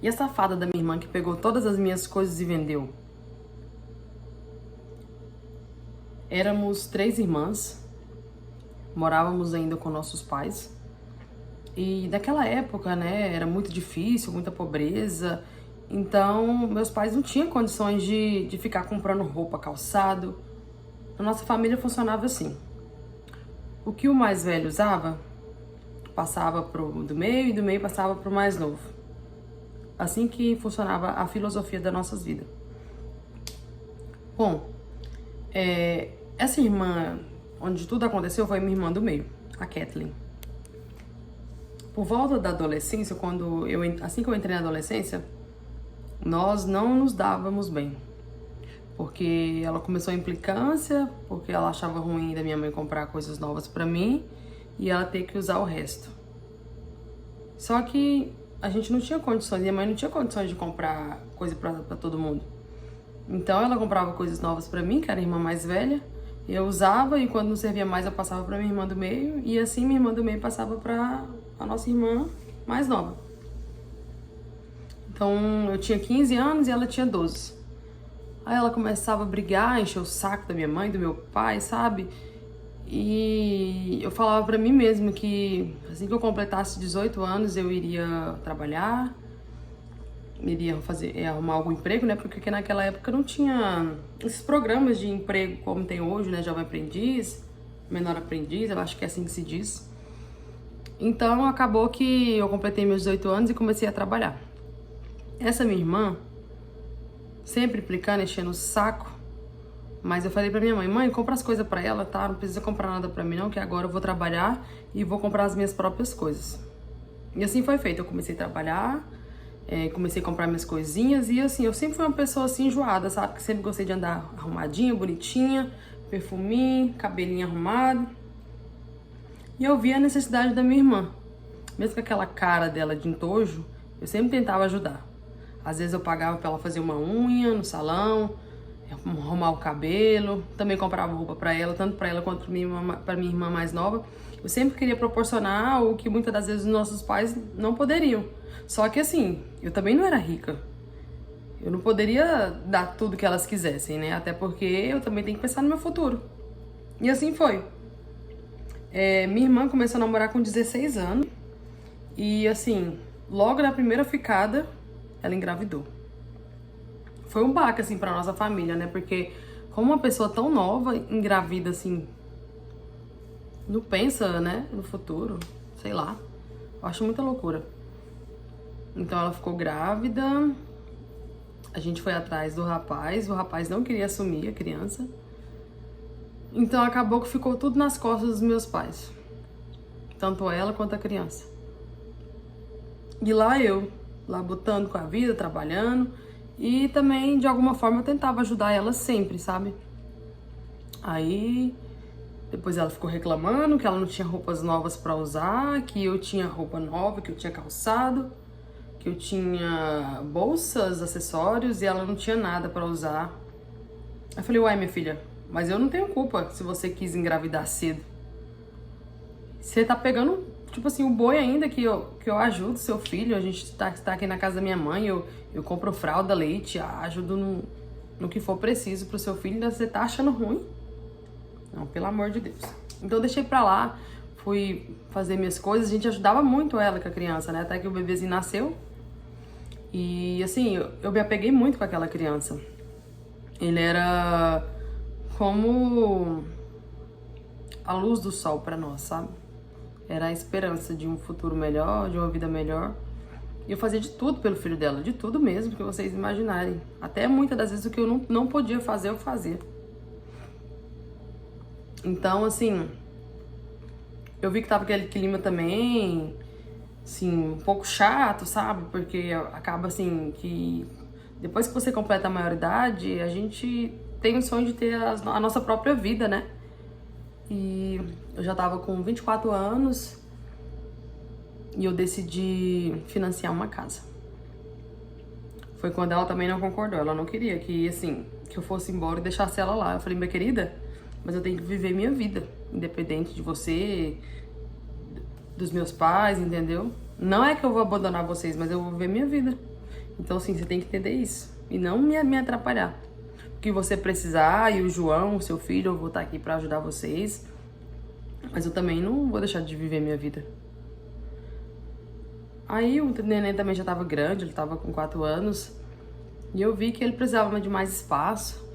E a safada da minha irmã que pegou todas as minhas coisas e vendeu? Éramos 3 irmãs, morávamos ainda com nossos pais. E naquela época, né, era muito difícil, muita pobreza. Então, meus pais não tinham condições de ficar comprando roupa, calçado. A nossa família funcionava assim. O que o mais velho usava, passava pro do meio e do meio passava pro mais novo. Assim que funcionava a filosofia das nossas vidas. Bom, essa irmã, onde tudo aconteceu, foi minha irmã do meio, a Kathleen. Por volta da adolescência, assim que eu entrei na adolescência, nós não nos dávamos bem. Porque ela começou a implicância, porque ela achava ruim da minha mãe comprar coisas novas pra mim e ela ter que usar o resto. Só que a gente não tinha condições, minha mãe não tinha condições de comprar coisa pra todo mundo. Então ela comprava coisas novas pra mim, que era a irmã mais velha, eu usava e quando não servia mais eu passava pra minha irmã do meio e assim minha irmã do meio passava pra a nossa irmã mais nova. Então eu tinha 15 anos e ela tinha 12. Aí ela começava a brigar, encher o saco da minha mãe, do meu pai, sabe? E eu falava pra mim mesma que assim que eu completasse 18 anos eu iria trabalhar, iria arrumar algum emprego, né? Porque naquela época não tinha esses programas de emprego como tem hoje, né? Jovem aprendiz, menor aprendiz, eu acho que é assim que se diz. Então acabou que eu completei meus 18 anos e comecei a trabalhar. Essa minha irmã, sempre implicando, enchendo o saco, mas eu falei pra minha mãe, mãe, compra as coisas pra ela, tá? Não precisa comprar nada pra mim não, que agora eu vou trabalhar e vou comprar as minhas próprias coisas. E assim foi feito, eu comecei a trabalhar, comecei a comprar minhas coisinhas e assim, eu sempre fui uma pessoa assim enjoada, sabe? Que sempre gostei de andar arrumadinha, bonitinha, perfuminho, cabelinho arrumado. E eu vi a necessidade da minha irmã. Mesmo com aquela cara dela de entojo, eu sempre tentava ajudar. Às vezes eu pagava pra ela fazer uma unha no salão, arrumar o cabelo, também comprava roupa pra ela, tanto pra ela quanto pra minha irmã mais nova. Eu sempre queria proporcionar o que muitas das vezes os nossos pais não poderiam. Só que assim, eu também não era rica. Eu não poderia dar tudo que elas quisessem, né? Até porque eu também tenho que pensar no meu futuro. E assim foi. Minha irmã começou a namorar com 16 anos e assim, logo na primeira ficada, ela engravidou. Foi um baque, assim, pra nossa família, né? Porque como uma pessoa tão nova engravida, assim, não pensa, né, no futuro, sei lá. Eu acho muita loucura. Então ela ficou grávida, a gente foi atrás do rapaz, o rapaz não queria assumir a criança. Então acabou que ficou tudo nas costas dos meus pais. Tanto ela quanto a criança. E lá botando com a vida, trabalhando. E também, de alguma forma, eu tentava ajudar ela sempre, sabe? Aí, depois ela ficou reclamando que ela não tinha roupas novas pra usar, que eu tinha roupa nova, que eu tinha calçado, que eu tinha bolsas, acessórios e ela não tinha nada pra usar. Aí eu falei, uai, minha filha, mas eu não tenho culpa se você quis engravidar cedo. Você tá pegando, tipo assim, o boi ainda que eu ajudo seu filho, a gente tá aqui na casa da minha mãe, eu compro fralda, leite, ajudo no que for preciso pro seu filho, ainda você tá achando ruim? Não, pelo amor de Deus. Então eu deixei pra lá, fui fazer minhas coisas, a gente ajudava muito ela com a criança, né? Até que o bebezinho nasceu. E assim, eu me apeguei muito com aquela criança. Ele era como a luz do sol pra nós, sabe? Era a esperança de um futuro melhor, de uma vida melhor. E eu fazia de tudo pelo filho dela, de tudo mesmo que vocês imaginarem. Até muitas das vezes o que eu não podia fazer, eu fazia. Então, assim, eu vi que tava aquele clima também, assim, um pouco chato, sabe? Porque acaba assim que depois que você completa a maioridade, a gente tem o sonho de ter a nossa própria vida, né? E eu já tava com 24 anos e eu decidi financiar uma casa. Foi quando ela também não concordou, ela não queria que, assim, que eu fosse embora e deixasse ela lá. Eu falei, minha querida, mas eu tenho que viver minha vida, independente de você, dos meus pais, entendeu? Não é que eu vou abandonar vocês, mas eu vou viver minha vida. Então, assim, você tem que entender isso. E não me atrapalhar. O que você precisar, e o João, o seu filho, eu vou estar aqui pra ajudar vocês. Mas eu também não vou deixar de viver minha vida. Aí o neném também já tava grande, ele tava com 4 anos. E eu vi que ele precisava de mais espaço.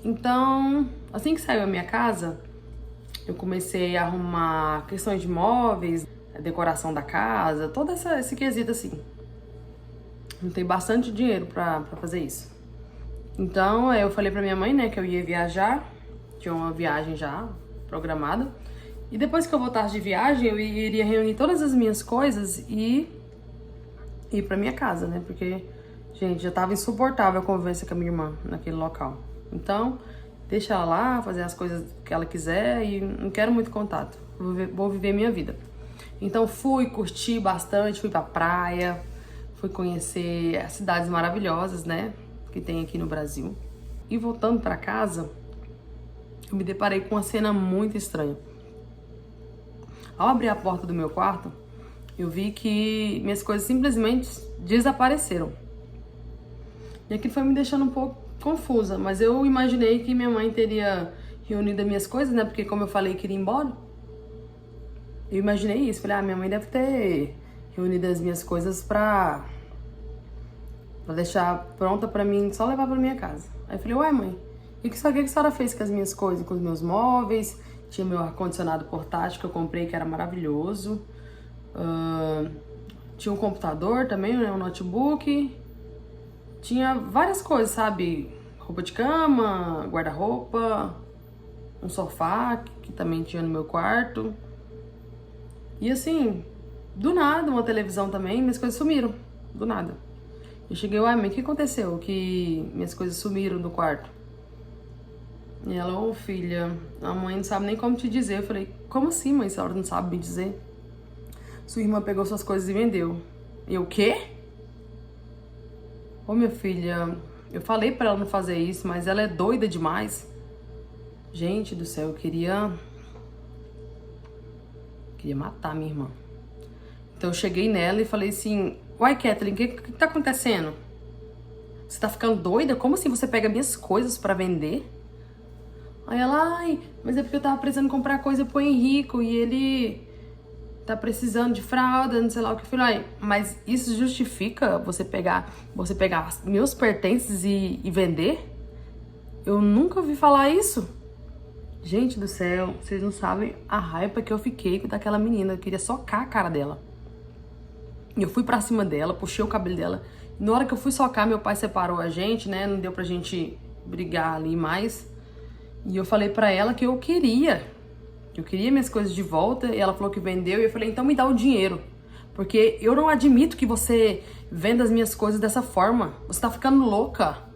Então, assim que saiu a minha casa, eu comecei a arrumar questões de móveis, a decoração da casa, todo esse quesito assim. Juntei bastante dinheiro pra fazer isso. Então, eu falei pra minha mãe, né, que eu ia viajar. Tinha uma viagem já programada. E depois que eu voltasse de viagem, eu iria reunir todas as minhas coisas e ir pra minha casa, né? Porque, gente, já tava insuportável a convivência com a minha irmã naquele local. Então, deixa ela lá, fazer as coisas que ela quiser e não quero muito contato. Vou viver minha vida. Então, fui curtir bastante, fui pra praia, fui conhecer as cidades maravilhosas, né? Que tem aqui no Brasil. E voltando pra casa, eu me deparei com uma cena muito estranha. Ao abrir a porta do meu quarto, eu vi que minhas coisas simplesmente desapareceram. E aquilo foi me deixando um pouco confusa, mas eu imaginei que minha mãe teria reunido as minhas coisas, né? Porque como eu falei que iria embora, eu imaginei isso. Falei, minha mãe deve ter reunido as minhas coisas pra deixar pronta pra mim, só levar pra minha casa. Aí eu falei, ué mãe, o que a senhora fez com as minhas coisas, com os meus móveis? Tinha meu ar-condicionado portátil que eu comprei, que era maravilhoso. Tinha um computador também, né, um notebook. Tinha várias coisas, sabe? Roupa de cama, guarda-roupa, um sofá que também tinha no meu quarto. E assim, do nada, uma televisão também, minhas coisas sumiram. Do nada. Eu cheguei, uai, mãe, o que aconteceu? Que minhas coisas sumiram do quarto. E ela, ô filha, a mãe não sabe nem como te dizer. Eu falei, como assim, mãe, se a senhora não sabe me dizer? Sua irmã pegou suas coisas e vendeu. E eu, o quê? Ô minha filha, eu falei pra ela não fazer isso, mas ela é doida demais. Gente do céu, eu queria matar minha irmã. Então eu cheguei nela e falei assim, uai, Kathleen, o que tá acontecendo? Você tá ficando doida? Como assim você pega minhas coisas pra vender? Aí ela, ai, mas é porque eu tava precisando comprar coisa pro Henrico e ele tá precisando de fralda, não sei lá o que. Eu falei, ai, mas isso justifica você pegar meus pertences e vender? Eu nunca ouvi falar isso. Gente do céu, vocês não sabem a raiva que eu fiquei daquela menina. Eu queria socar a cara dela. E eu fui pra cima dela, puxei o cabelo dela. E na hora que eu fui socar, meu pai separou a gente, né? Não deu pra gente brigar ali mais. E eu falei pra ela que eu queria minhas coisas de volta. E ela falou que vendeu. E eu falei, então me dá o dinheiro. Porque eu não admito que você venda as minhas coisas dessa forma. Você tá ficando louca.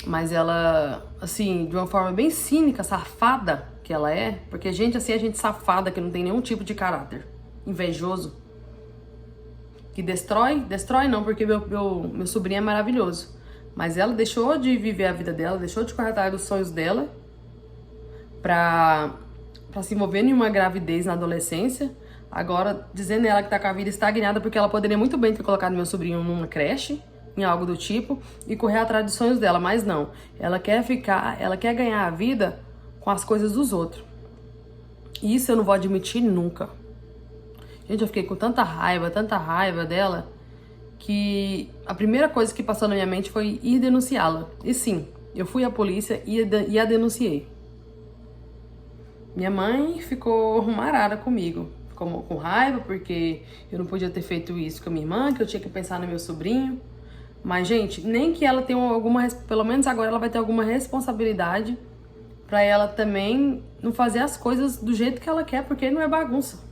Mas ela, assim, de uma forma bem cínica, safada que ela é. Porque gente assim é gente safada, que não tem nenhum tipo de caráter. Invejoso. Que destrói não, porque meu sobrinho é maravilhoso. Mas ela deixou de viver a vida dela, deixou de correr atrás dos sonhos dela pra se envolver em uma gravidez na adolescência. Agora, dizendo ela que tá com a vida estagnada, porque ela poderia muito bem ter colocado meu sobrinho numa creche, em algo do tipo, e correr atrás dos sonhos dela. Mas não, ela quer ganhar a vida com as coisas dos outros. E isso eu não vou admitir nunca. Gente, eu fiquei com tanta raiva dela, que a primeira coisa que passou na minha mente foi ir denunciá-la. E sim, eu fui à polícia e a denunciei. Minha mãe ficou marada comigo. Ficou com raiva porque eu não podia ter feito isso com a minha irmã, que eu tinha que pensar no meu sobrinho. Mas, gente, nem que ela tenha pelo menos agora ela vai ter alguma responsabilidade pra ela também não fazer as coisas do jeito que ela quer, porque não é bagunça.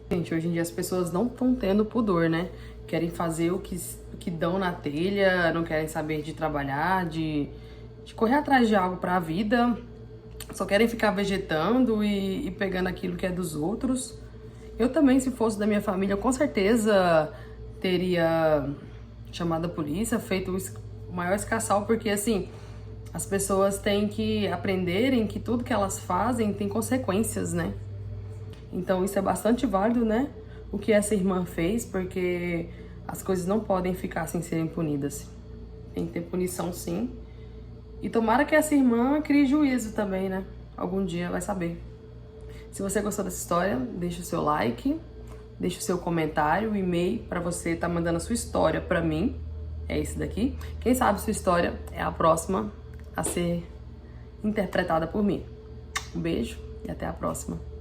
Gente, hoje em dia as pessoas não estão tendo pudor, né? Querem fazer o que dão na telha, não querem saber de trabalhar, de correr atrás de algo pra vida. Só querem ficar vegetando e pegando aquilo que é dos outros. Eu também, se fosse da minha família, com certeza teria chamado a polícia, feito o maior escassau, porque assim, as pessoas têm que aprenderem que tudo que elas fazem tem consequências, né? Então isso é bastante válido, né? O que essa irmã fez, porque As coisas não podem ficar sem serem punidas. Tem que ter punição, sim. E tomara que essa irmã crie juízo também, né? Algum dia vai saber. Se você gostou dessa história, deixa o seu like, deixa o seu comentário, o e-mail para você estar mandando a sua história para mim. É esse daqui. Quem sabe sua história é a próxima a ser interpretada por mim. Um beijo e até a próxima.